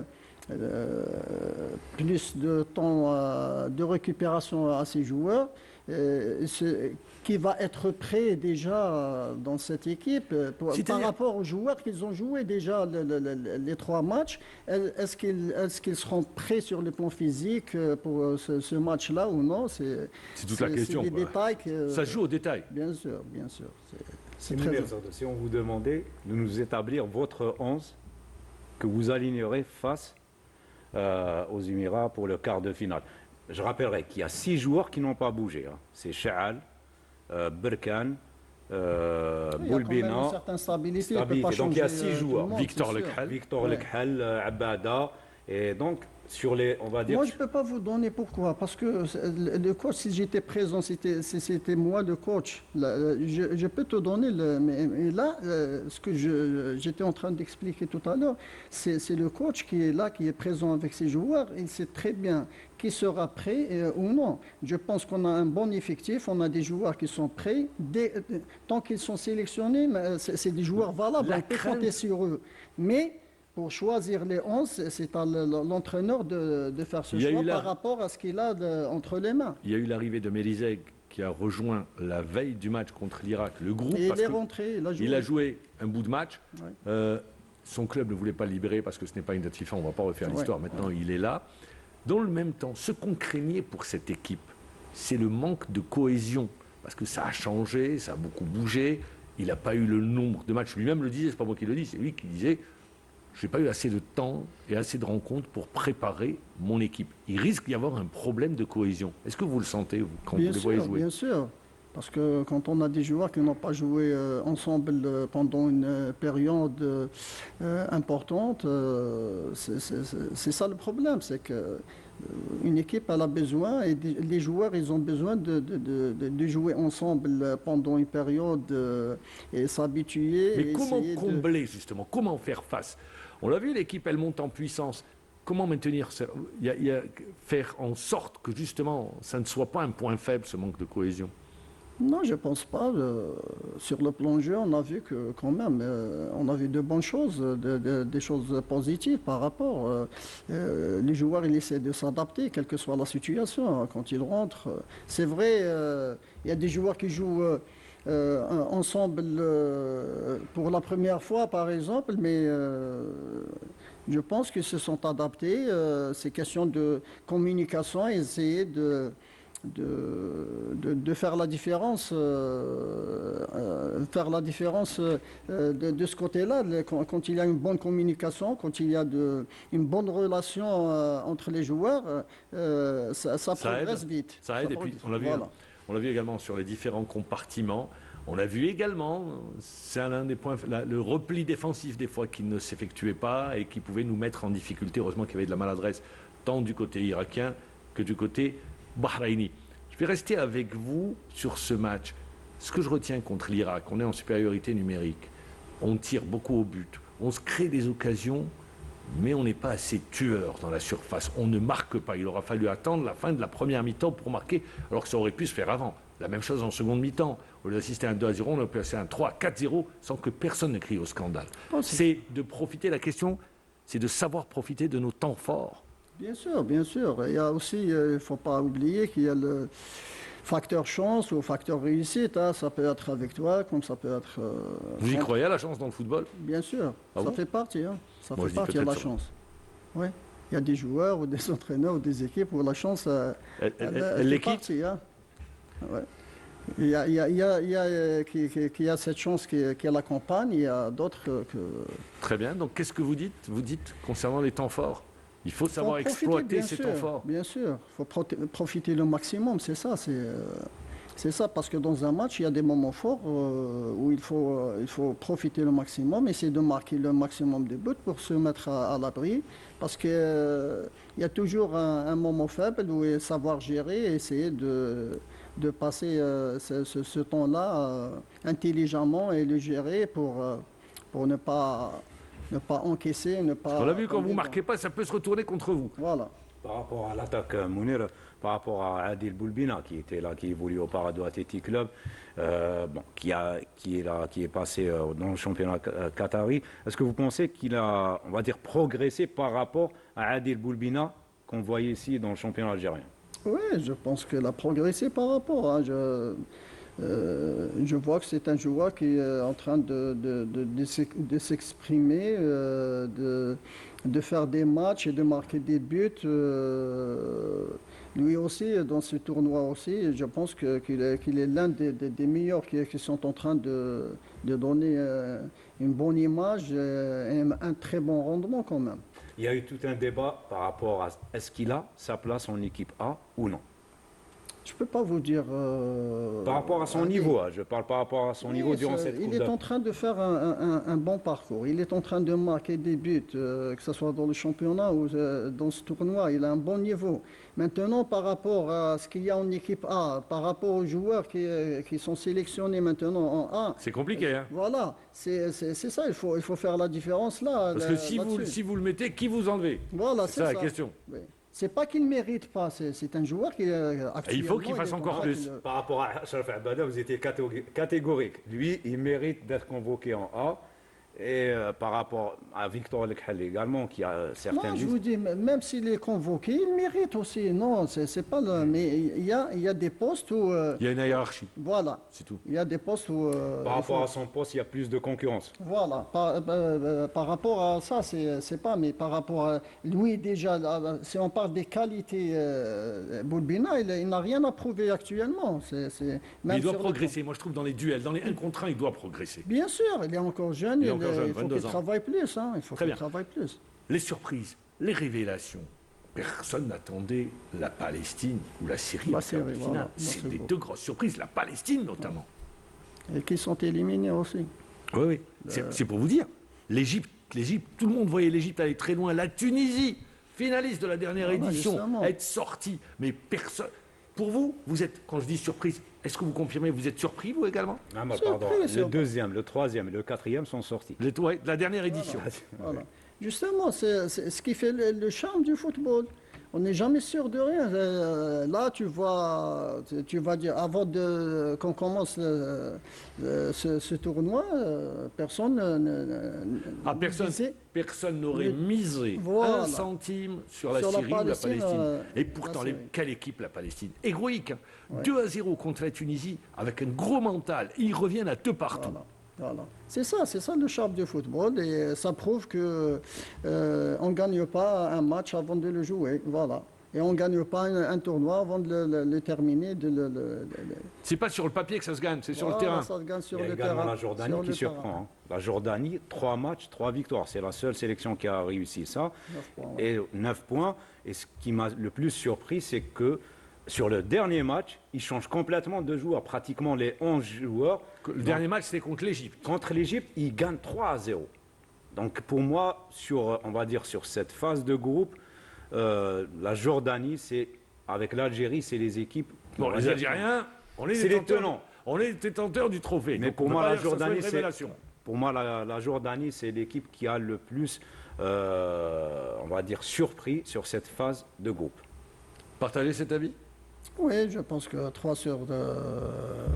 plus de temps de récupération à ces joueurs, qui va être prêt déjà dans cette équipe par rapport aux joueurs qu'ils ont joué déjà les 3 matchs. Est-ce qu'ils seront prêts sur le plan physique pour ce match-là ou non? C'est toute la question. C'est des détails ça se joue au détail. Bien sûr, bien sûr. Si on vous demandait de nous établir votre 11 que vous alignerez face aux Émirats pour le quart de finale. Je rappellerai qu'il y a 6 joueurs qui n'ont pas bougé. C'est Chaal, Berkane, Boulbina. Il y a une certaine stabilité. Donc il y a 6 joueurs. Victor Lekhal, Abada. Et donc sur les, on va dire... Moi, je ne peux pas vous donner pourquoi. Parce que le coach, si j'étais présent, c'était moi le coach. Je peux te donner, mais là, ce que j'étais en train d'expliquer tout à l'heure, c'est le coach qui est là, qui est présent avec ses joueurs. Il sait très bien qui sera prêt ou non. Je pense qu'on a un bon effectif, on a des joueurs qui sont prêts. Tant qu'ils sont sélectionnés, c'est des joueurs valables, on peut compter sur eux. Mais pour choisir les 11, c'est à l'entraîneur de faire ce choix par rapport à ce qu'il a entre les mains. Il y a eu l'arrivée de Méliseg qui a rejoint la veille du match contre l'Irak le groupe. Et il est rentré, il a joué un bout de match. Ouais. Son club ne voulait pas le libérer parce que ce n'est pas une date FIFA, on ne va pas refaire l'histoire. Maintenant, il est là. Dans le même temps, ce qu'on craignait pour cette équipe, c'est le manque de cohésion. Parce que ça a changé, ça a beaucoup bougé. Il n'a pas eu le nombre de matchs. Lui-même le disait, c'est pas moi qui le dis, c'est lui qui disait « Je n'ai pas eu assez de temps et assez de rencontres pour préparer mon équipe ». Il risque d'y avoir un problème de cohésion. Est-ce que vous le sentez, vous, quand vous les voyez jouer ? Bien sûr. Parce que quand on a des joueurs qui n'ont pas joué ensemble pendant une période importante, c'est ça le problème. C'est que une équipe elle a besoin, et les joueurs ils ont besoin de jouer ensemble pendant une période et s'habituer. Mais comment combler justement ? Comment faire face ? On l'a vu, l'équipe elle monte en puissance. Comment maintenir ça ? Faire en sorte que justement ça ne soit pas un point faible, ce manque de cohésion ? Non, je ne pense pas. Sur le plan jeu, on a vu que quand même, on a vu de bonnes choses, des choses positives par rapport. Les joueurs, ils essaient de s'adapter, quelle que soit la situation, quand ils rentrent. C'est vrai, il y a des joueurs qui jouent ensemble pour la première fois, par exemple, mais je pense qu'ils se sont adaptés. C'est question de communication, essayer de faire la différence, de ce côté-là, quand il y a une bonne communication, quand il y a une bonne relation entre les joueurs, ça progresse vite. Ça aide, et puis on l'a vu également sur les différents compartiments. On a vu également, c'est l'un des points, le repli défensif des fois qui ne s'effectuait pas et qui pouvait nous mettre en difficulté. Heureusement qu'il y avait de la maladresse tant du côté irakien que du côté bahreïni. Je vais rester avec vous sur ce match. Ce que je retiens contre l'Irak, on est en supériorité numérique. On tire beaucoup au but. On se crée des occasions, mais on n'est pas assez tueur dans la surface. On ne marque pas. Il aura fallu attendre la fin de la première mi-temps pour marquer, alors que ça aurait pu se faire avant. La même chose en seconde mi-temps. Au lieu d'assister à un 2-0, on a passé un 3-4-0 sans que personne ne crie au scandale. C'est de profiter, la question, c'est de savoir profiter de nos temps forts. Bien sûr, bien sûr. Il y a aussi, il ne faut pas oublier qu'il y a le facteur chance ou facteur réussite. Hein. Ça peut être avec toi, comme ça peut être... Vous y croyez à la chance dans le football ? Bien sûr, ça fait partie. Hein. Ça Moi, fait partie de la chance. Oui. Il y a des joueurs ou des entraîneurs ou des équipes où la chance, elle fait partie. Hein. Ouais. Il y a cette chance qui l'accompagne, il y a d'autres que... Très bien, donc qu'est-ce que vous dites ? Vous dites concernant les temps forts ? Il faut savoir exploiter ces temps forts. Bien sûr, il faut profiter le maximum, c'est ça. C'est ça, parce que dans un match, il y a des moments forts où il faut profiter le maximum, essayer de marquer le maximum de buts pour se mettre à l'abri. Parce qu'il y a toujours un moment faible où il faut savoir gérer et essayer de passer ce temps-là intelligemment et le gérer pour ne pas encaisser, ne pas... On l'a vu, quand vous ne marquez pas, ça peut se retourner contre vous. Voilà. Par rapport à l'attaque, Mounir, par rapport à Adil Boulbina, qui était là, qui évolue au Parado Athletic Club, qui est passé dans le championnat qatari, est-ce que vous pensez qu'il a, on va dire, progressé par rapport à Adil Boulbina qu'on voyait ici dans le championnat algérien ? Oui, je pense qu'il a progressé par rapport. Hein. Je vois que c'est un joueur qui est en train de s'exprimer, de faire des matchs et de marquer des buts. Lui aussi, dans ce tournoi aussi, je pense qu'il est l'un des meilleurs qui sont en train de donner une bonne image et un très bon rendement quand même. Il y a eu tout un débat par rapport à est-ce qu'il a sa place en équipe A ou non. Je je peux pas vous dire. Par rapport à son niveau, je parle par rapport à son niveau Oui, durant cette Coupe il est en train de faire un bon parcours. Il est en train de marquer des buts, que ce soit dans le championnat ou dans ce tournoi. Il a un bon niveau. Maintenant, par rapport à ce qu'il y a en équipe A, par rapport aux joueurs qui sont sélectionnés maintenant en A, C'est compliqué, hein. voilà, c'est ça. Il faut faire la différence là. Parce que si vous le mettez, qui vous enlevez? Voilà, C'est ça la question. Oui. C'est pas qu'il ne mérite pas, c'est un joueur qui Il faut qu'il fasse encore plus. Par rapport à Achraf Abada, vous étiez catégorique. Lui, il mérite d'être convoqué en A. Et par rapport à Victor Lekhali également, qui a certains Non, je listes. vous dis, même s'il est convoqué, il mérite aussi. Non, c'est pas le... Mais il y a des postes où... Il y a une hiérarchie, voilà. c'est tout. Il y a des postes où... Par rapport à son poste, il y a plus de concurrence. Voilà. Par rapport à ça, c'est pas... Mais par rapport à... Lui, déjà, là, si on parle des qualités, Boulbina, il n'a rien à prouver actuellement. Mais il doit progresser. Moi, je trouve dans les duels, dans les 1 contre 1, il doit progresser. Bien sûr, il est encore jeune. Il est encore jeune, il faut 22 qu'il ans. travaille plus. Hein, il faut Très qu'il bien. travaille plus. Les surprises, les révélations. Personne n'attendait la Palestine ou la Syrie La en quart de Syrie, finale. voilà. C'est C'est des beau. 2 grosses surprises, la Palestine notamment. Et qui sont éliminés aussi. Oui, oui. C'est pour vous dire. L'Égypte, tout le monde voyait l'Égypte aller très loin. La Tunisie, finaliste de la dernière Voilà, édition, justement. être sortie. Mais personne. Pour vous, vous êtes, quand je dis surprise, est-ce que vous confirmez, vous êtes surpris, vous également? Ah, moi, Surpris, pardon. Le surpris. deuxième, le troisième et le quatrième sont sortis. Ouais, de la dernière édition. Voilà. Justement, c'est ce qui fait le charme du football. On n'est jamais sûr de rien. Là, tu vas dire, avant qu'on commence ce tournoi, personne Ah, personne n'aurait misé Voilà. 1 centime sur la Sur la Syrie ou la Palestine, Palestine. Et pourtant, la Syrie. quelle équipe la Palestine? Héroïque. Hein. 2-0 contre la Tunisie, avec un gros mental. Ils reviennent à 2 partout. Voilà. C'est ça le charme du football et ça prouve que on ne gagne pas un match avant de le jouer. Voilà. Et on ne gagne pas un tournoi avant de le terminer. C'est pas sur le papier que ça se gagne, c'est sur le Voilà, terrain. Ça se gagne sur Il y a le également terrain. la Jordanie Sur qui le surprend. terrain. Hein. La Jordanie, 3 matchs, 3 victoires. C'est la seule sélection qui a réussi ça. 9 points, ouais. Et 9 points. Et ce qui m'a le plus surpris, c'est que sur le dernier match, ils changent complètement de joueurs. Pratiquement les 11 joueurs. Le dernier match, c'était contre l'Égypte. Contre l'Égypte, ils gagnent 3-0. Donc pour moi, on va dire sur cette phase de groupe, la Jordanie, avec l'Algérie, c'est les équipes. Bon, on va les dire- Algériens, on est C'est des les tenants. On est des détenteurs du trophée. Mais Donc, pour on peut moi, pas la dire que ça soit Jordanie, une révélation. pour moi, la Jordanie, c'est l'équipe qui a le plus, on va dire, surpris sur cette phase de groupe. Partagez cet avis? Oui, je pense que 3 sur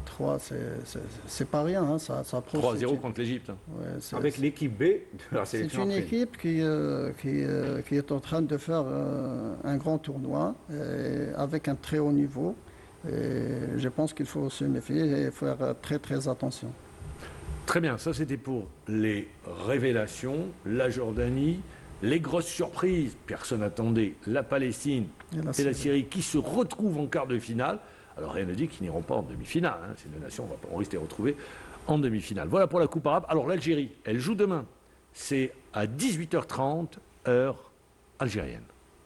3, c'est pas rien. Hein. Ça prouve 3-0 c'est- contre l'Égypte. Hein. ouais, c'est- Avec l'équipe B de la C'est sélection une africaine. équipe qui est en train de faire un grand tournoi avec un très haut niveau. Et je pense qu'il faut se méfier et faire très très attention. Très bien, ça c'était pour les révélations, la Jordanie, les grosses surprises, personne n'attendait, la Palestine et la Syrie qui se retrouvent en quart de finale. Alors rien ne dit qu'ils n'iront pas en demi-finale. Hein. Ces deux nations, on risque de les retrouver en demi-finale. Voilà pour la Coupe arabe. Alors l'Algérie, elle joue demain. C'est à 18h30, heure algérienne.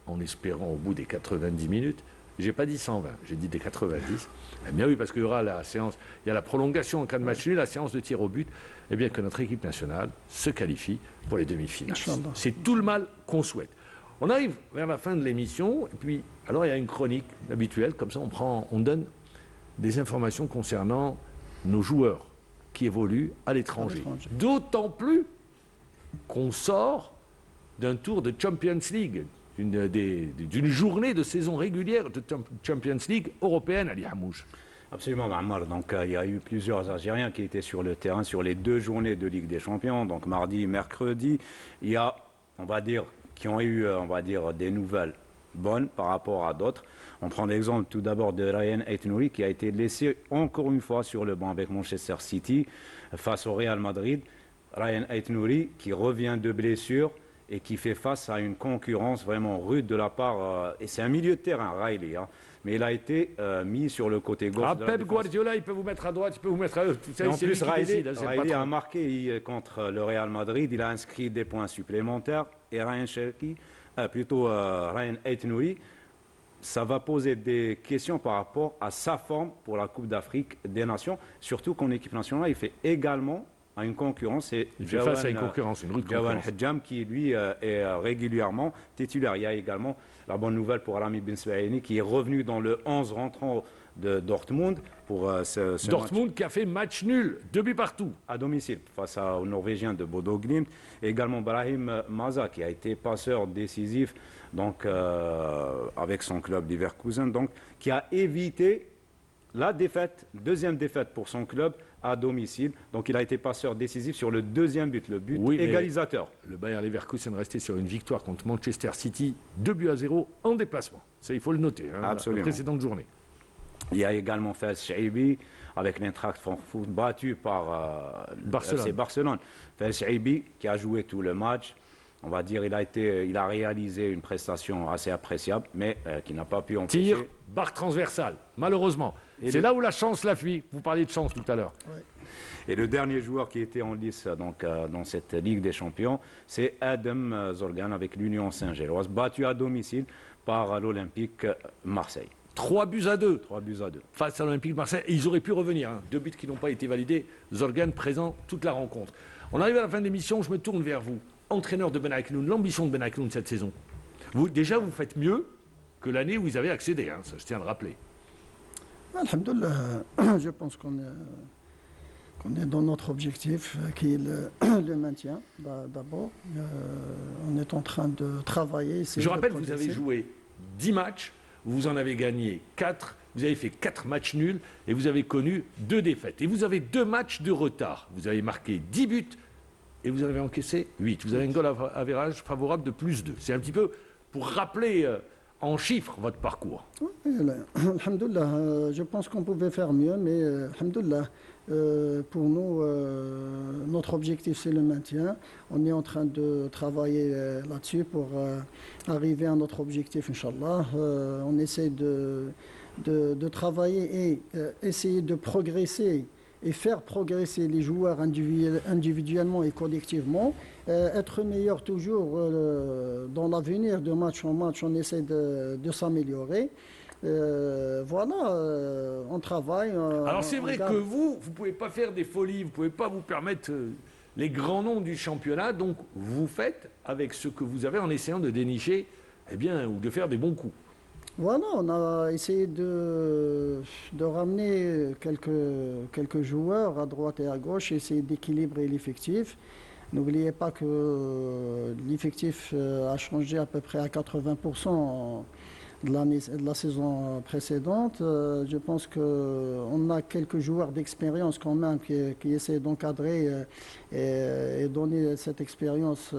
En espérant au bout des 90 minutes, j'ai pas dit 120, j'ai dit des 90. Eh bien oui, parce qu'il y aura la séance, il y a la prolongation en cas de match nul, la séance de tir au but, et bien que notre équipe nationale se qualifie pour les demi-finales. Inch'Allah. C'est tout le mal qu'on souhaite. On arrive vers la fin de l'émission, et puis alors il y a une chronique habituelle, comme ça on donne des informations concernant nos joueurs qui évoluent à l'étranger. D'autant plus qu'on sort d'un tour de Champions League, d'une journée de saison régulière de Champions League européenne, Ali Hamouche. Absolument, Ammar. Donc, il y a eu plusieurs Algériens qui étaient sur le terrain sur les 2 journées de Ligue des Champions, donc mardi, mercredi. Il y a, on va dire, qui ont eu, on va dire, des nouvelles bonnes par rapport à d'autres. On prend l'exemple tout d'abord de Ryan Aït-Nouri qui a été laissé encore une fois sur le banc avec Manchester City face au Real Madrid. Ryan Aït-Nouri qui revient de blessure et qui fait face à une concurrence vraiment rude de la part, et c'est un milieu de terrain, Riley, hein, mais il a été mis sur le côté gauche. Ah, de la Pep défense. Guardiola, il peut vous mettre à droite, il peut vous mettre à... Et en c'est plus, lui qui décide, hein, c'est le Riley patron. a marqué contre le Real Madrid, il a inscrit des points supplémentaires, et Ryan Cherki, Ryan Aït-Nouri, ça va poser des questions par rapport à sa forme pour la Coupe d'Afrique des Nations, surtout qu'en équipe nationale, il fait également à une concurrence. C'est Il fait face à une concurrence, une rude Jawan concurrence. Hadjam qui, lui, est régulièrement titulaire. Il y a également la bonne nouvelle pour Rami Ben Sbaini qui est revenu dans le 11 rentrant de Dortmund pour ce Dortmund qui a fait match nul, 2 buts partout. à domicile face aux Norvégiens de Bodo Glimt. Et également Brahim Maza qui a été passeur décisif donc, avec son club Leverkusen, donc, qui a évité la défaite, deuxième défaite pour son club à domicile. Donc il a été passeur décisif sur le deuxième but, le but Oui, mais égalisateur. Le Bayer Leverkusen restait sur une victoire contre Manchester City, 2-0 en déplacement. Ça, il faut le noter, hein, Absolument. la précédente journée. Il y a également Fez Chaibi avec l'Eintracht Francfort battu par Barcelone. FC Barcelone. Fez Chaibi qui a joué tout le match. On va dire il a réalisé une prestation assez appréciable, mais qui n'a pas pu empêcher. Tir, barre transversale, malheureusement. Et C'est le- là où la chance la fuit. Vous parliez de chance tout à l'heure. Et le dernier joueur qui était en lice donc, dans cette Ligue des Champions, c'est Adam Zorgan avec l'Union Saint-Géloise, battu à domicile par l'Olympique Marseille. 3-2 3-2. face à l'Olympique de Marseille. Et ils auraient pu revenir. 2 buts qui n'ont pas été validés. Zorgan présent toute la rencontre. On arrive à la fin de l'émission. Je me tourne vers vous. Entraîneur de Ben Aïknoun, l'ambition de Ben Aïknoun cette saison. Déjà, vous faites mieux que l'année où ils avaient accédé. Hein, ça, je tiens à le rappeler. Alhamdoulilah, je pense qu'on est dans notre objectif qui est le maintien d'abord. On est en train de travailler. essayer Je de rappelle, vous avez progresser. joué 10 matchs. Vous en avez gagné 4. Vous avez fait 4 matchs nuls. Et vous avez connu 2 défaites. Et vous avez 2 matchs de retard. Vous avez marqué 10 buts. Et vous en avez encaissé 8. Vous avez un goal average favorable de +2. C'est un petit peu pour rappeler en chiffres votre parcours. Alhamdoulilah, je pense qu'on pouvait faire mieux, mais alhamdoulilah, pour nous, notre objectif c'est le maintien. On est en train de travailler là-dessus pour arriver à notre objectif, Inch'Allah. On essaie de travailler et essayer de progresser et faire progresser les joueurs individuellement et collectivement, être meilleur toujours dans l'avenir, de match en match, on essaie de s'améliorer. Voilà, on travaille. Alors c'est on vrai garde- que vous ne pouvez pas faire des folies, vous ne pouvez pas vous permettre les grands noms du championnat, donc vous faites avec ce que vous avez en essayant de dénicher, eh bien, ou de faire des bons coups. Voilà, on a essayé de ramener quelques joueurs à droite et à gauche, essayer d'équilibrer l'effectif. N'oubliez pas que l'effectif a changé à peu près à 80% de la saison précédente. Je pense qu'on a quelques joueurs d'expérience quand même qui essaient d'encadrer et donner cette expérience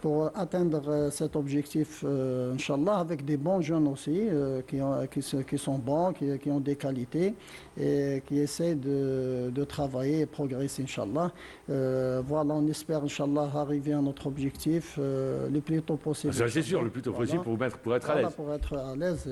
pour atteindre cet objectif, Inch'Allah, avec des bons jeunes aussi, qui sont bons, qui ont des qualités et qui essaient de travailler et progresser, Inch'Allah. Voilà, on espère, Inch'Allah, arriver à notre objectif le plus tôt possible. Ça, c'est sûr, le plus tôt possible pour être à Voilà, l'aise. pour être à l'aise.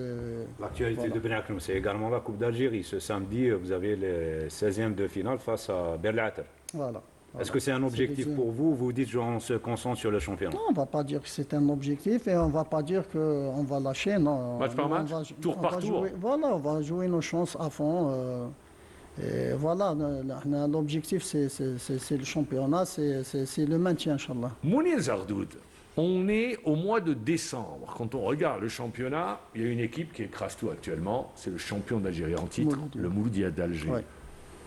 L'actualité Voilà. de Ben Aïknoun, c'est également la Coupe d'Algérie. Ce samedi, vous avez les 16e de finale face à Berlater. Voilà. Est-ce que c'est un objectif C'est- pour vous? Vous dites qu'on se concentre sur le championnat. Non, on ne va pas dire que c'est un objectif et on ne va pas dire qu'on va lâcher. Non. Match par On match, va- tour on par va tour. jouer- voilà, on va jouer nos chances à fond. Et voilà, l'objectif c'est le championnat, c'est le maintien, Inch'Allah. Mounir Zardoud, on est au mois de décembre. Quand on regarde le championnat, il y a une équipe qui écrase tout actuellement. C'est le champion d'Algérie en titre, Mouloudia. le Mouloudia d'Alger. Ouais.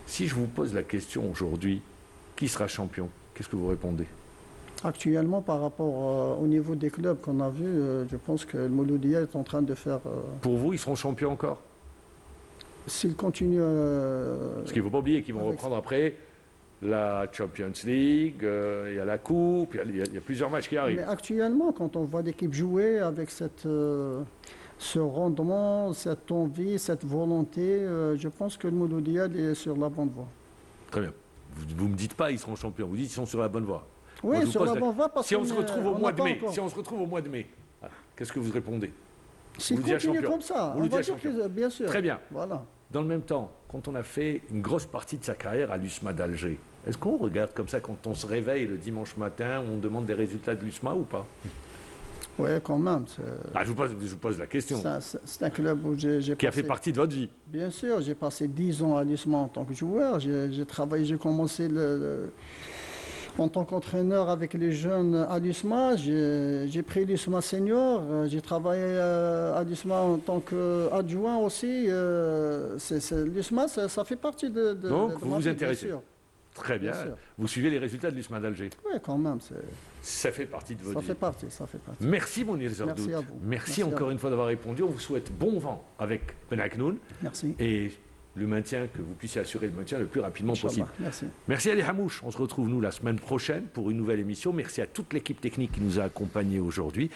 Si je vous pose la question aujourd'hui, qui sera champion? Qu'est-ce que vous répondez? Actuellement, par rapport au niveau des clubs qu'on a vus, je pense que le Mouloudia est en train de faire. Pour vous, ils seront champions encore? S'il continue. Parce qu'il ne faut pas oublier qu'ils vont avec- reprendre après la Champions League, il y a la Coupe, il y a plusieurs matchs qui Mais arrivent. actuellement, quand on voit l'équipe jouer avec ce rendement, cette envie, cette volonté, je pense que le Mouloudia est sur la bonne voie. Très bien. Vous ne me dites pas ils seront champions, vous dites ils sont sur la bonne voie. Moi, Oui, je vous sur pose la bonne voie parce Si on qu'on se est- retrouve au on mois n'a de pas mai, encore. si on se retrouve au mois de mai, qu'est-ce que vous répondez? S'il Mouloudia continue champion. comme ça, on Mouloudia va dire champion. que, bien sûr. Très bien. Voilà. Dans le même temps, quand on a fait une grosse partie de sa carrière à l'USMA d'Alger, est-ce qu'on regarde comme ça quand on se réveille le dimanche matin, on demande des résultats de l'USMA ou pas? Oui, quand même. Je vous pose la question. C'est un club où j'ai Qui a fait partie de votre vie. Bien sûr, j'ai passé 10 ans à l'USMA en tant que joueur. J'ai travaillé, j'ai commencé en tant qu'entraîneur avec les jeunes à l'USMA. J'ai pris l'USMA senior. J'ai travaillé à l'USMA en tant qu'adjoint aussi. L'USMA, ça fait partie de Donc, de vous ma vous vie, intéressez. bien sûr. Très bien. Bien sûr. Vous suivez les résultats de l'USMA d'Alger. Oui, quand même. Ça fait partie de votre Ça vie. fait partie, ça fait partie. Merci, Mounir Zordout. Merci à vous. Merci Merci à encore vous. une fois d'avoir répondu. On vous souhaite bon vent avec Ben Aknoun Merci. et le maintien, que vous puissiez assurer le maintien le plus rapidement possible. Inch'Allah. Merci. Merci Ali Hamouche. On se retrouve, nous, la semaine prochaine pour une nouvelle émission. Merci à toute l'équipe technique qui nous a accompagnés aujourd'hui.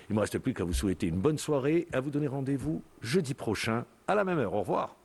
Il ne me reste plus qu'à vous souhaiter une bonne soirée, à vous donner rendez-vous jeudi prochain à la même heure. Au revoir.